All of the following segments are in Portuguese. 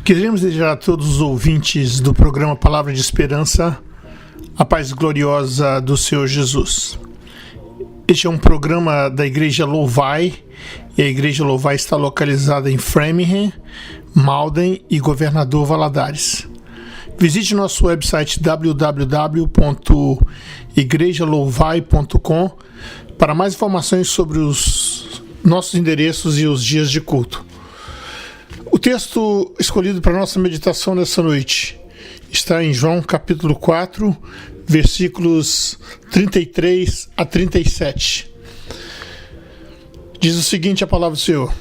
Queremos desejar a todos os ouvintes do programa Palavra de Esperança a paz gloriosa do Senhor Jesus. Este é um programa da Igreja Louvai, e a Igreja Louvai está localizada em Framingham, Malden e Governador Valadares. Visite nosso website www.igrejalouvai.com para mais informações sobre os nossos endereços e os dias de culto. O texto escolhido para nossa meditação nessa noite está em João capítulo 4, versículos 33 a 37. Diz o seguinte a palavra do Senhor.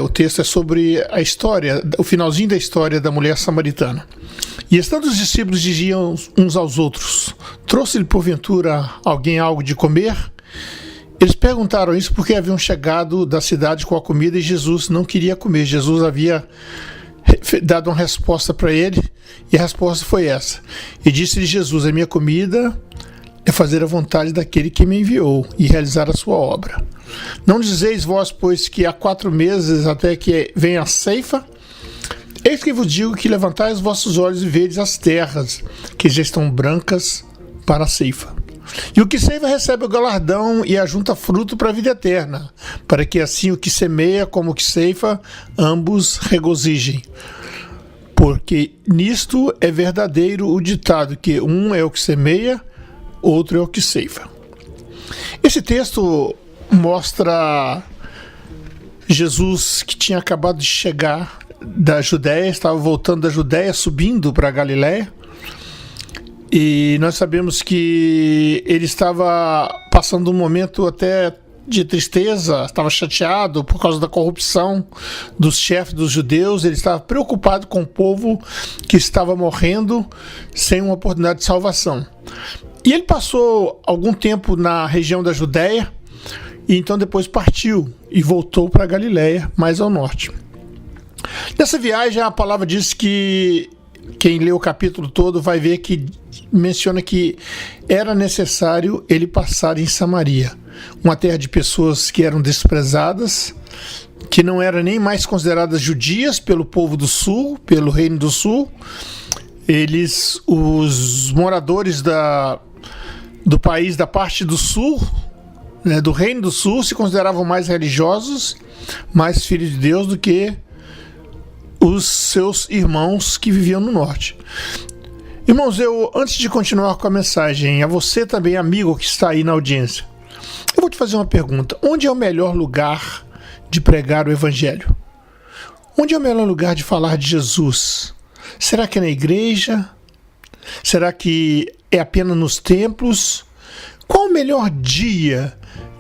O texto é sobre a história, o finalzinho da história da mulher samaritana. E estando os discípulos diziam uns aos outros: trouxe-lhe porventura alguém algo de comer? Eles perguntaram isso porque haviam chegado da cidade com a comida e Jesus não queria comer. Jesus havia dado uma resposta para ele e a resposta foi essa. E disse-lhe Jesus: a minha comida é fazer a vontade daquele que me enviou e realizar a sua obra. Não dizeis vós, pois, que há 4 meses até que venha a ceifa? Eis que vos digo que levantai os vossos olhos e vedes as terras, que já estão brancas para a ceifa. E o que ceifa recebe o galardão e ajunta fruto para a vida eterna, para que assim o que semeia como o que ceifa, ambos regozijem. Porque nisto é verdadeiro o ditado, que um é o que semeia, outro é o que ceifa. Esse texto mostra Jesus que tinha acabado de chegar da Judéia, estava voltando da Judéia, subindo para a Galiléia. E nós sabemos que ele estava passando um momento até de tristeza, estava chateado por causa da corrupção dos chefes dos judeus, ele estava preocupado com o povo que estava morrendo sem uma oportunidade de salvação. E ele passou algum tempo na região da Judéia, e então depois partiu e voltou para a Galiléia, mais ao norte. Nessa viagem a palavra diz que quem lê o capítulo todo vai ver que menciona que era necessário ele passar em Samaria, uma terra de pessoas que eram desprezadas, que não eram nem mais consideradas judias pelo povo do sul, pelo reino do sul. Eles, os moradores do país da parte do sul, né, do reino do sul, se consideravam mais religiosos, mais filhos de Deus do que os seus irmãos que viviam no norte. Irmãos, antes de continuar com a mensagem, a você também, amigo que está aí na audiência, eu vou te fazer uma pergunta. Onde é o melhor lugar de pregar o evangelho? Onde é o melhor lugar de falar de Jesus? Será que é na igreja? Será que é apenas nos templos? Qual o melhor dia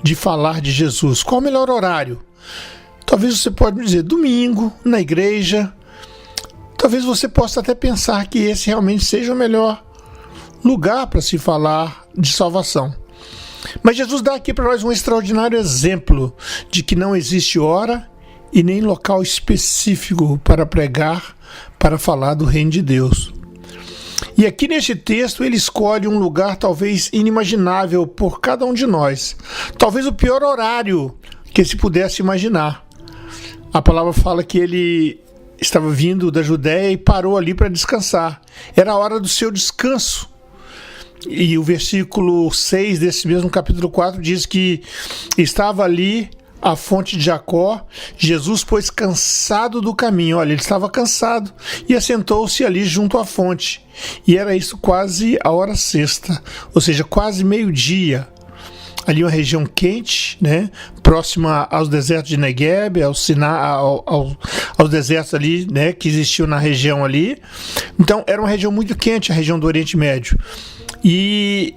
de falar de Jesus? Qual o melhor horário? Talvez você pode me dizer domingo, na igreja. Talvez você possa até pensar que esse realmente seja o melhor lugar para se falar de salvação. Mas Jesus dá aqui para nós um extraordinário exemplo de que não existe hora e nem local específico para pregar, para falar do reino de Deus. E aqui neste texto ele escolhe um lugar talvez inimaginável por cada um de nós. Talvez o pior horário que se pudesse imaginar. A palavra fala que ele estava vindo da Judéia e parou ali para descansar. Era a hora do seu descanso. E o versículo 6 desse mesmo capítulo 4 diz que estava ali a fonte de Jacó. Jesus, pois, cansado do caminho. Olha, ele estava cansado e assentou-se ali junto à fonte. E era isso quase a hora sexta, ou seja, quase meio-dia. Ali uma região quente, né, próxima aos desertos de Negueb, aos desertos ali, né, que existiam na região ali. Então era uma região muito quente, a região do Oriente Médio. E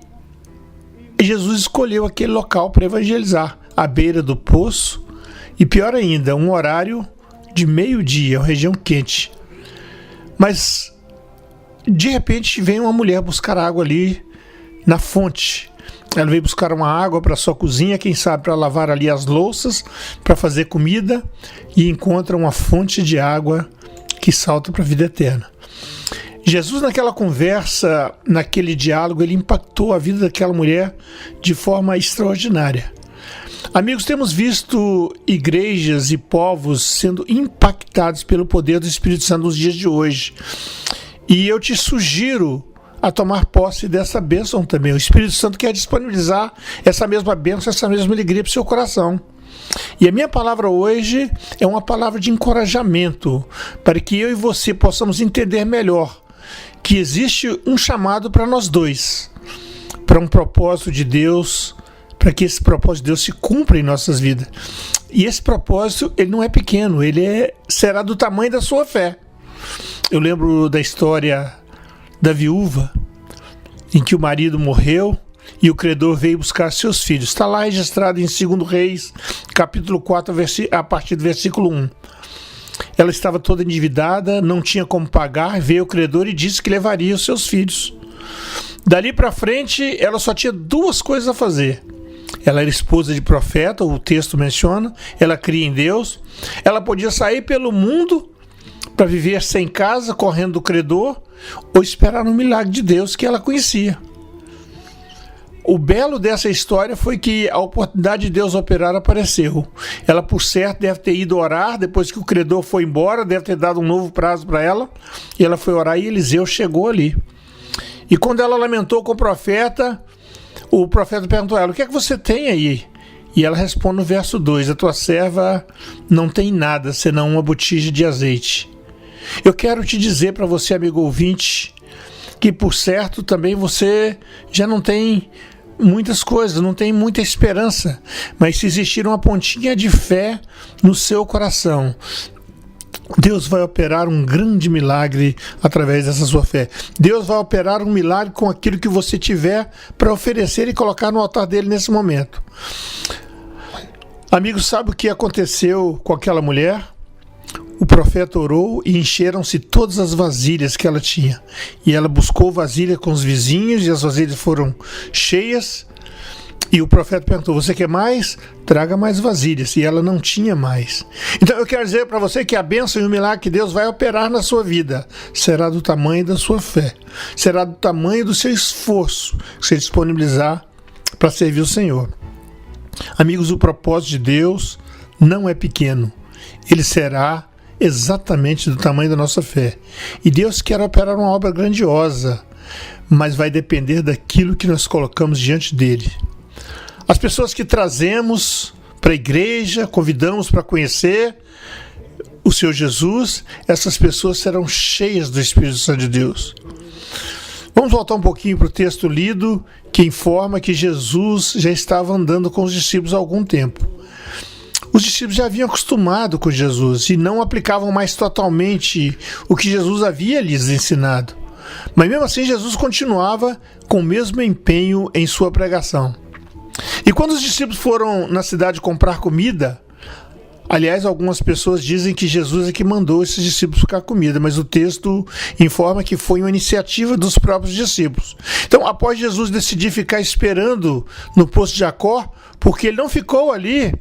Jesus escolheu aquele local para evangelizar, à beira do poço, e pior ainda, um horário de meio-dia, uma região quente. Mas de repente vem uma mulher buscar água ali na fonte. Ela veio buscar uma água para sua cozinha, quem sabe para lavar ali as louças, para fazer comida, e encontra uma fonte de água que salta para a vida eterna. Jesus, naquela conversa, naquele diálogo, ele impactou a vida daquela mulher de forma extraordinária. Amigos, temos visto igrejas e povos sendo impactados pelo poder do Espírito Santo nos dias de hoje. E eu te sugiro a tomar posse dessa bênção também. O Espírito Santo quer disponibilizar essa mesma bênção, essa mesma alegria para o seu coração. E a minha palavra hoje é uma palavra de encorajamento, para que eu e você possamos entender melhor que existe um chamado para nós dois, para um propósito de Deus, para que esse propósito de Deus se cumpra em nossas vidas. E esse propósito, ele não é pequeno, será do tamanho da sua fé. Eu lembro da história da viúva, em que o marido morreu e o credor veio buscar seus filhos. Está lá registrado em 2 Reis, capítulo 4, a partir do versículo 1. Ela estava toda endividada, não tinha como pagar, veio o credor e disse que levaria os seus filhos. Dali para frente, ela só tinha duas coisas a fazer. Ela era esposa de profeta, o texto menciona, ela cria em Deus, ela podia sair pelo mundo para viver sem casa, correndo do credor, ou esperar no milagre de Deus que ela conhecia. O belo dessa história foi que a oportunidade de Deus operar apareceu. Ela, por certo, deve ter ido orar, depois que o credor foi embora, deve ter dado um novo prazo para ela, e ela foi orar e Eliseu chegou ali. E quando ela lamentou com o profeta perguntou a ela: o que é que você tem aí? E ela responde no verso 2: a tua serva não tem nada senão uma botija de azeite. Eu quero te dizer para você, amigo ouvinte, que por certo também você já não tem muitas coisas, não tem muita esperança, mas se existir uma pontinha de fé no seu coração, Deus vai operar um grande milagre através dessa sua fé. Deus vai operar um milagre com aquilo que você tiver para oferecer e colocar no altar dele nesse momento. Amigos, sabe o que aconteceu com aquela mulher? O profeta orou e encheram-se todas as vasilhas que ela tinha. E ela buscou vasilha com os vizinhos e as vasilhas foram cheias. E o profeta perguntou: você quer mais? Traga mais vasilhas. E ela não tinha mais. Então eu quero dizer para você que a bênção e o milagre que Deus vai operar na sua vida será do tamanho da sua fé. Será do tamanho do seu esforço que você disponibilizar para servir o Senhor. Amigos, o propósito de Deus não é pequeno. Ele será exatamente do tamanho da nossa fé. E Deus quer operar uma obra grandiosa, mas vai depender daquilo que nós colocamos diante dele. As pessoas que trazemos para a igreja, convidamos para conhecer o Senhor Jesus, essas pessoas serão cheias do Espírito Santo de Deus. Vamos voltar um pouquinho para o texto lido, que informa que Jesus já estava andando com os discípulos há algum tempo. Os discípulos já haviam acostumado com Jesus e não aplicavam mais totalmente o que Jesus havia lhes ensinado. Mas mesmo assim, Jesus continuava com o mesmo empenho em sua pregação. E quando os discípulos foram na cidade comprar comida, aliás, algumas pessoas dizem que Jesus é que mandou esses discípulos buscar comida, mas o texto informa que foi uma iniciativa dos próprios discípulos. Então, após Jesus decidir ficar esperando no poço de Jacó, porque ele não ficou ali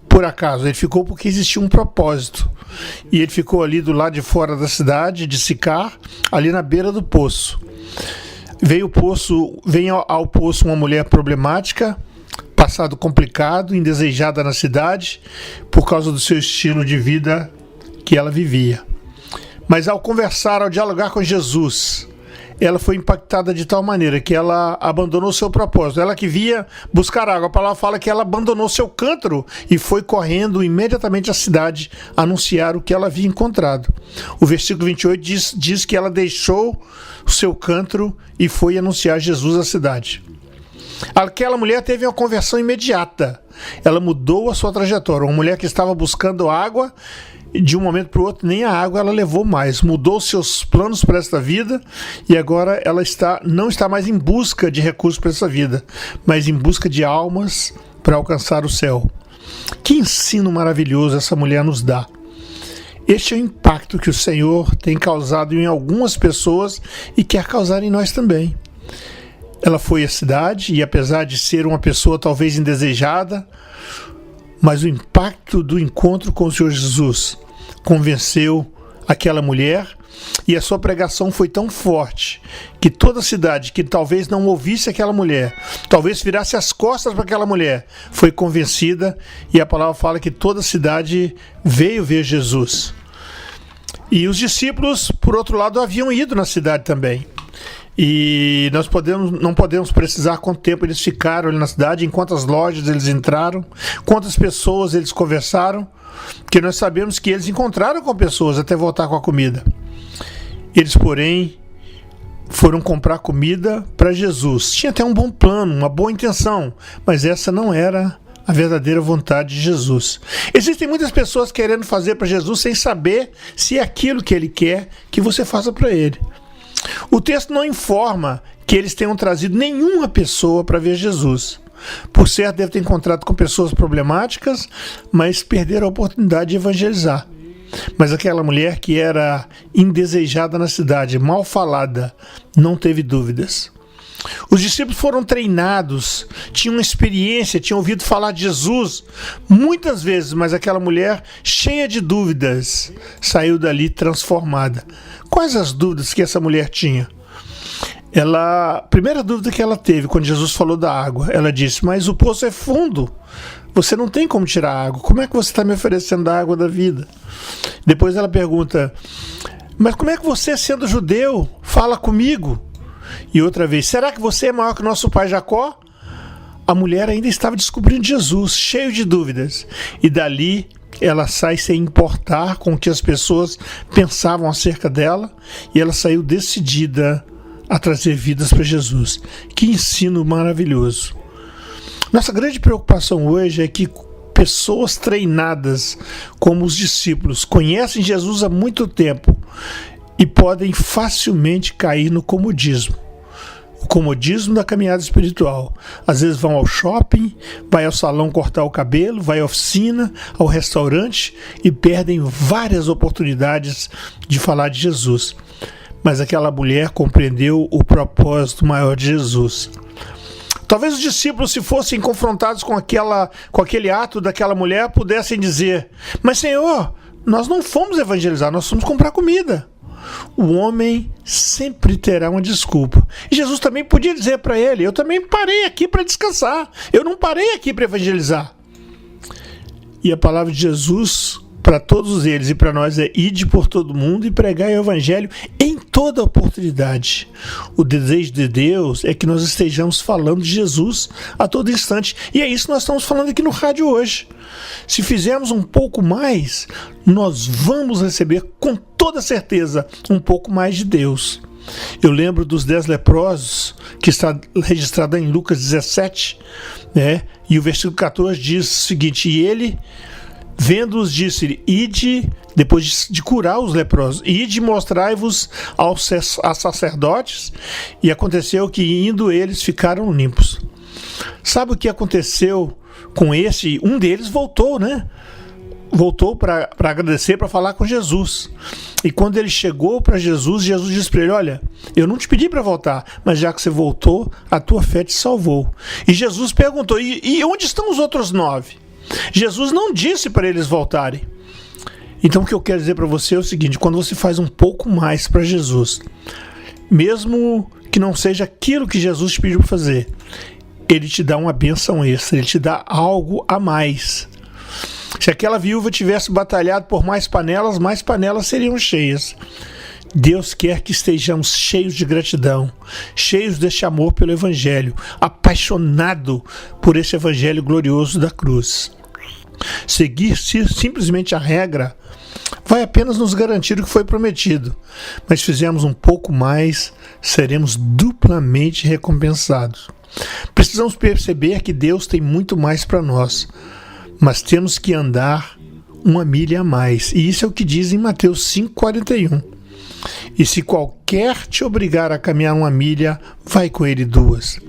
por acaso, ele ficou porque existia um propósito. E ele ficou ali do lado de fora da cidade, de Sicar, ali na beira do poço. Vem ao poço uma mulher problemática, passado complicado, indesejada na cidade, por causa do seu estilo de vida que ela vivia. Mas ao conversar, ao dialogar com Jesus, ela foi impactada de tal maneira que ela abandonou seu propósito. Ela que via buscar água, a palavra fala que ela abandonou seu cântaro e foi correndo imediatamente à cidade anunciar o que ela havia encontrado. O versículo 28 diz que ela deixou o seu cântaro e foi anunciar Jesus à cidade. Aquela mulher teve uma conversão imediata. Ela mudou a sua trajetória. Uma mulher que estava buscando água, de um momento para o outro, nem a água ela levou mais. Mudou seus planos para esta vida e agora ela não está mais em busca de recursos para essa vida, mas em busca de almas para alcançar o céu. Que ensino maravilhoso essa mulher nos dá. Este é o impacto que o Senhor tem causado em algumas pessoas e quer causar em nós também. Ela foi à cidade e, apesar de ser uma pessoa talvez indesejada, mas o impacto do encontro com o Senhor Jesus convenceu aquela mulher E a sua pregação foi tão forte que toda a cidade, que talvez não ouvisse aquela mulher, talvez virasse as costas para aquela mulher, foi convencida, e a palavra fala que toda a cidade veio ver Jesus. E os discípulos, por outro lado, haviam ido na cidade também. E nós não podemos precisar quanto tempo eles ficaram ali na cidade, em quantas lojas eles entraram, quantas pessoas eles conversaram, porque nós sabemos que eles encontraram com pessoas até voltar com a comida. Eles, porém, foram comprar comida para Jesus. Tinha até um bom plano, uma boa intenção, mas essa não era a verdadeira vontade de Jesus. Existem muitas pessoas querendo fazer para Jesus sem saber se é aquilo que ele quer que você faça para ele. O texto não informa que eles tenham trazido nenhuma pessoa para ver Jesus. Por certo, deve ter encontrado com pessoas problemáticas, mas perderam a oportunidade de evangelizar. Mas aquela mulher que era indesejada na cidade, mal falada, não teve dúvidas. Os discípulos foram treinados, tinham experiência, tinham ouvido falar de Jesus muitas vezes, mas aquela mulher, cheia de dúvidas, saiu dali transformada. Quais as dúvidas que essa mulher tinha? A primeira dúvida que ela teve quando Jesus falou da água, ela disse: mas o poço é fundo, você não tem como tirar água, como é que você está me oferecendo a água da vida? Depois ela pergunta: mas como é que você, sendo judeu, fala comigo? E outra vez: será que você é maior que nosso pai Jacó? A mulher ainda estava descobrindo Jesus, cheio de dúvidas, e dali ela sai sem importar com o que as pessoas pensavam acerca dela, e ela saiu decidida a trazer vidas para Jesus. Que ensino maravilhoso! Nossa grande preocupação hoje é que pessoas treinadas como os discípulos conhecem Jesus há muito tempo e podem facilmente cair no comodismo. O comodismo da caminhada espiritual. Às vezes vão ao shopping, vai ao salão cortar o cabelo, vai à oficina, ao restaurante e perdem várias oportunidades de falar de Jesus. Mas aquela mulher compreendeu o propósito maior de Jesus. Talvez os discípulos, se fossem confrontados com aquele ato daquela mulher, pudessem dizer: mas Senhor, nós não fomos evangelizar, nós fomos comprar comida. O homem sempre terá uma desculpa. E Jesus também podia dizer para ele: eu também parei aqui para descansar, eu não parei aqui para evangelizar. E a palavra de Jesus para todos eles e para nós é: ide por todo mundo e pregai o evangelho em toda oportunidade. O desejo de Deus é que nós estejamos falando de Jesus a todo instante, e é isso que nós estamos falando aqui no rádio hoje. Se fizermos um pouco mais, nós vamos receber com toda certeza um pouco mais de Deus. Eu lembro dos 10 leprosos, que está registrado em Lucas 17, e o versículo 14 diz o seguinte: e ele, vendo-os, disse: ide, depois de curar os leprosos, ide mostrai-vos aos sacerdotes. E aconteceu que, indo eles, ficaram limpos. Sabe o que aconteceu com esse? Um deles voltou, Voltou para agradecer, para falar com Jesus. E quando ele chegou para Jesus, Jesus disse para ele: olha, eu não te pedi para voltar, mas já que você voltou, a tua fé te salvou. E Jesus perguntou: e onde estão os outros 9? Jesus não disse para eles voltarem. Então o que eu quero dizer para você é o seguinte: quando você faz um pouco mais para Jesus, mesmo que não seja aquilo que Jesus te pediu para fazer, ele te dá uma bênção extra, ele te dá algo a mais. Se aquela viúva tivesse batalhado por mais panelas seriam cheias. Deus quer que estejamos cheios de gratidão, cheios deste amor pelo Evangelho, apaixonado por esse Evangelho glorioso da cruz. Seguir simplesmente a regra vai apenas nos garantir o que foi prometido, mas se fizermos um pouco mais, seremos duplamente recompensados. Precisamos perceber que Deus tem muito mais para nós, mas temos que andar uma milha a mais, e isso é o que diz em Mateus 5,41. E se qualquer te obrigar a caminhar uma milha, vai com ele 2.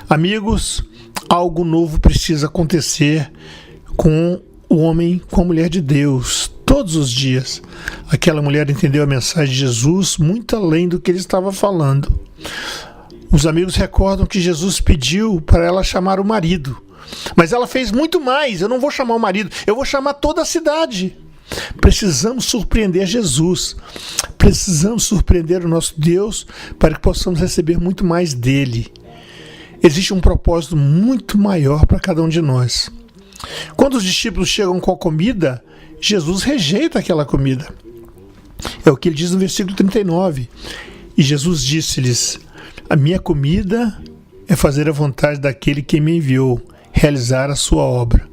Amigos, algo novo precisa acontecer com o homem, com a mulher de Deus, todos os dias. Aquela mulher entendeu a mensagem de Jesus muito além do que ele estava falando. Os amigos recordam que Jesus pediu para ela chamar o marido, mas ela fez muito mais: eu não vou chamar o marido, eu vou chamar toda a cidade. Precisamos surpreender Jesus. Precisamos surpreender o nosso Deus para que possamos receber muito mais dele. Existe um propósito muito maior para cada um de nós. Quando os discípulos chegam com a comida, Jesus rejeita aquela comida. É o que ele diz no versículo 39. E Jesus disse-lhes: a minha comida é fazer a vontade daquele que me enviou, realizar a sua obra.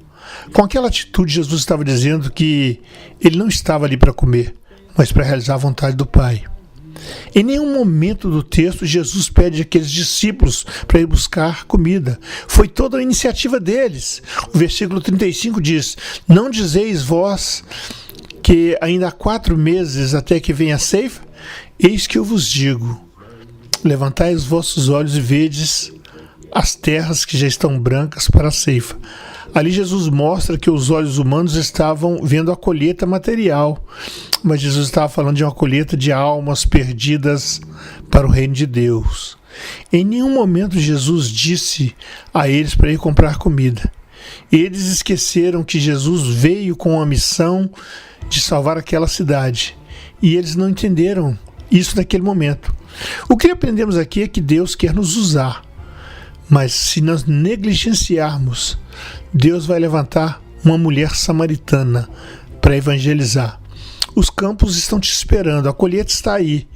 Com aquela atitude, Jesus estava dizendo que ele não estava ali para comer, mas para realizar a vontade do Pai. Em nenhum momento do texto, Jesus pede àqueles discípulos para ir buscar comida. Foi toda a iniciativa deles. O versículo 35 diz: não dizeis vós que ainda há 4 meses até que venha a ceifa? Eis que eu vos digo: levantai os vossos olhos e vedes as terras que já estão brancas para a ceifa. Ali Jesus mostra que os olhos humanos estavam vendo a colheita material, mas Jesus estava falando de uma colheita de almas perdidas para o reino de Deus. Em nenhum momento Jesus disse a eles para ir comprar comida. Eles esqueceram que Jesus veio com a missão de salvar aquela cidade, e eles não entenderam isso naquele momento. O que aprendemos aqui é que Deus quer nos usar, mas se nós negligenciarmos, Deus vai levantar uma mulher samaritana para evangelizar. Os campos estão te esperando, a colheita está aí.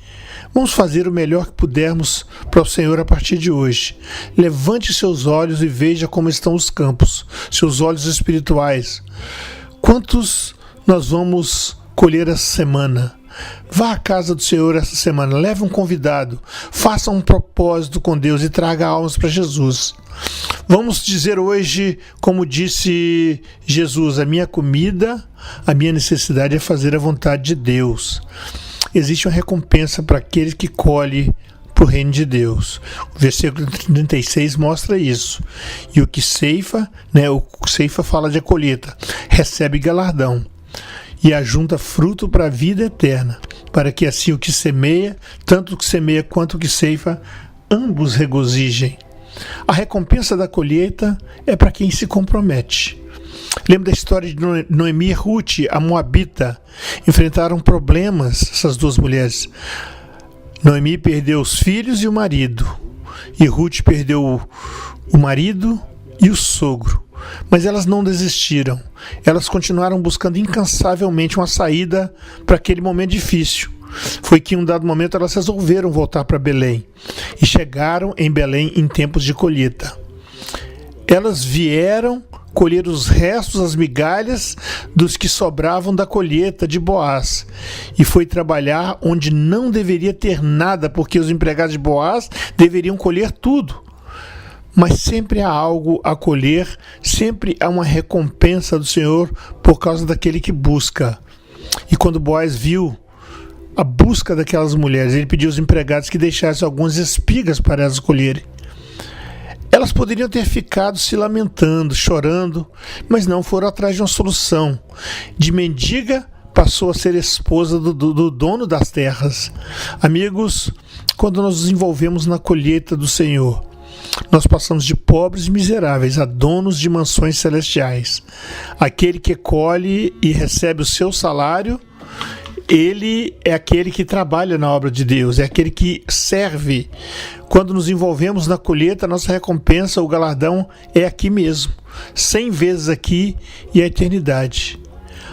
Vamos fazer o melhor que pudermos para o Senhor a partir de hoje. Levante seus olhos e veja como estão os campos, seus olhos espirituais. Quantos nós vamos colher essa semana? Vá à casa do Senhor essa semana, leve um convidado, faça um propósito com Deus e traga almas para Jesus. Vamos dizer hoje, como disse Jesus: a minha comida, a minha necessidade é fazer a vontade de Deus. Existe uma recompensa para aquele que colhe para o reino de Deus. O versículo 36 mostra isso. E o que ceifa, o ceifa fala de colheita, recebe galardão e ajunta fruto para a vida eterna, para que assim o que semeia, tanto o que semeia quanto o que ceifa, ambos regozijem. A recompensa da colheita é para quem se compromete. Lembra da história de Noemi e Ruth, a Moabita? Enfrentaram problemas, essas duas mulheres. Noemi perdeu os filhos e o marido, e Ruth perdeu o marido e o sogro. Mas elas não desistiram. Elas continuaram buscando incansavelmente uma saída para aquele momento difícil. Foi que em um dado momento elas resolveram voltar para Belém e chegaram em Belém em tempos de colheita. Elas vieram colher os restos, as migalhas dos que sobravam da colheita de Boaz, e foi trabalhar onde não deveria ter nada, porque os empregados de Boaz deveriam colher tudo. Mas sempre há algo a colher, sempre há uma recompensa do Senhor por causa daquele que busca. E quando Boaz viu a busca daquelas mulheres, ele pediu aos empregados que deixassem algumas espigas para elas colherem. Elas poderiam ter ficado se lamentando, chorando, mas não, foram atrás de uma solução. De mendiga passou a ser esposa do dono das terras. Amigos, quando nós nos envolvemos na colheita do Senhor, nós passamos de pobres e miseráveis a donos de mansões celestiais. Aquele que colhe e recebe o seu salário, ele é aquele que trabalha na obra de Deus, é aquele que serve. Quando nos envolvemos na colheita, nossa recompensa, o galardão é aqui mesmo, 100 vezes aqui e a eternidade.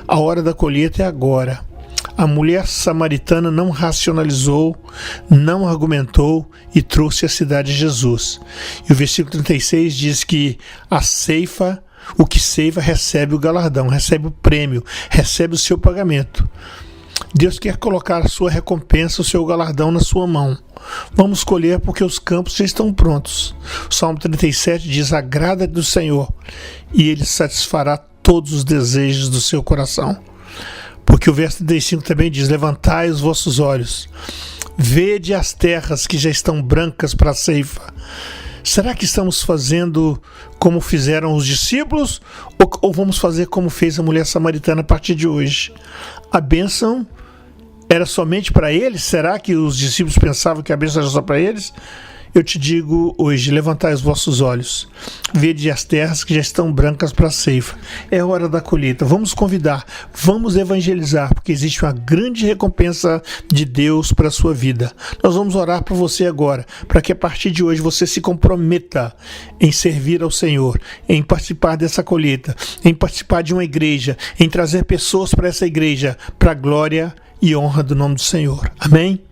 A hora da colheita é agora. A mulher samaritana não racionalizou, não argumentou e trouxe a cidade de Jesus. E o versículo 36 diz que a ceifa, o que ceifa recebe o galardão, recebe o prêmio, recebe o seu pagamento. Deus quer colocar a sua recompensa, o seu galardão na sua mão. Vamos colher porque os campos já estão prontos. O Salmo 37 diz: agrada do Senhor e Ele satisfará todos os desejos do seu coração. Porque o verso 35 também diz: levantai os vossos olhos, vede as terras que já estão brancas para a ceifa. Será que estamos fazendo como fizeram os discípulos ou vamos fazer como fez a mulher samaritana a partir de hoje? A bênção era somente para eles? Será que os discípulos pensavam que a bênção era só para eles? eu te digo hoje, levantai os vossos olhos, vede as terras que já estão brancas para a ceifa. É hora da colheita. Vamos convidar, vamos evangelizar, porque existe uma grande recompensa de Deus para a sua vida. Nós vamos orar por você agora, para que a partir de hoje você se comprometa em servir ao Senhor, em participar dessa colheita, em participar de uma igreja, em trazer pessoas para essa igreja, para a glória e honra do nome do Senhor. Amém?